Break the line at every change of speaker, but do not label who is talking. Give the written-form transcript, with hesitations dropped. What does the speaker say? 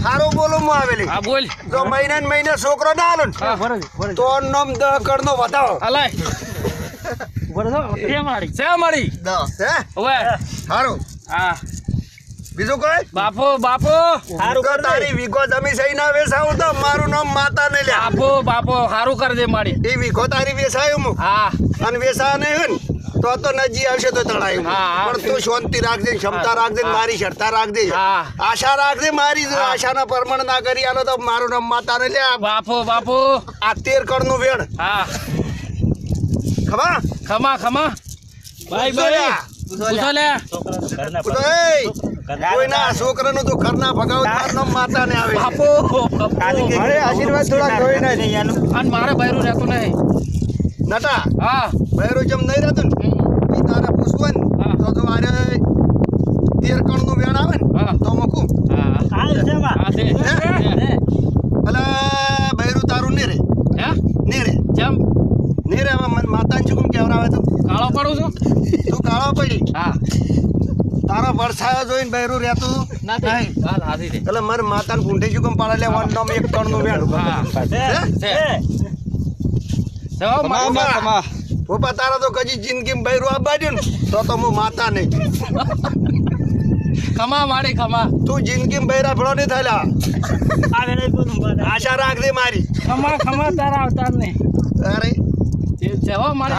હારો બોલો હું આવેલી
હા બોલ
જો મહિને ને મહિને છોકરો ના આલો ને તો નામ 10 કરોડનો વધાવો
અલાય એ મારી છે મારી
10 હે
ઓવે
હારો
હા
બીજું કોઈ
બાપો બાપો
હારું કર તારી વીઘો જમી સહી ના વેસાવું તો મારું નામ માતા ને લ્યા
બાપો બાપો હારું કર દે મારી
એ વીઘો તારી વેસાયું હું
હા
અને વેસા નહીં હોય ને તો નજી આવશે તો તળાયું
હા.
પણ તું શાંતિ રાખજે ક્ષમતા રાખજે મારી શ્રદ્ધા રાખજે
હા.
આશા રાખજે મારી જો આશાના પરમણ ના કરી આલો તો મારું નામ માતા ને લ્યા
બાપો બાપો
આ 13 કરોડનું વેણ
હા
ખબર
ખમા ખમા બાય બાય પૂછો લે
કોઈના છોકરાનું તો ઘરના ભગાવ તારું નામ માતા ને આવે
બાપો
અરે આશીર્વાદ થોડા કોઈ નહીં
અને મારે બૈરું રહેતું નહીં
નટા
હા
બહેરો જેમ નહીં રહેતું ને એ તારા પૂછવું
હા.
ને તો મારે 13 કરોડનું વેણ આવે ને
હા.
તો મૂકું
હા હા દે
ભલા બહેરું તારું નહીં રે
હે
નહીં રે
જેમ
નહીં રે હવે મને માતાને શું કેમ કેવડાવે તું
કાળો પડું છું
તું કાળો પડી
હા
તારા વરસાદ જોઈને બહેરું રહેતું
નહીં વાત હાથી છે
એટલે મારે માતાને પૂંઠે શું કેમ પાડે લે વન નામ 1 કરોડનું વેણ
હા
હે?
છે હો મામા
પપ્પા તારા તો કજી જિંદગીમાં બહેરું આપવા દ્યો ને તો હું માતા નહીં
ખમા મારી ખમા
તું જિંદગીમાં બહેરા ભળો નહીં થયેલા આશા રાખજે મારી
ખમા ખમા તારા અવતાર ને
અરે
છે હો મારી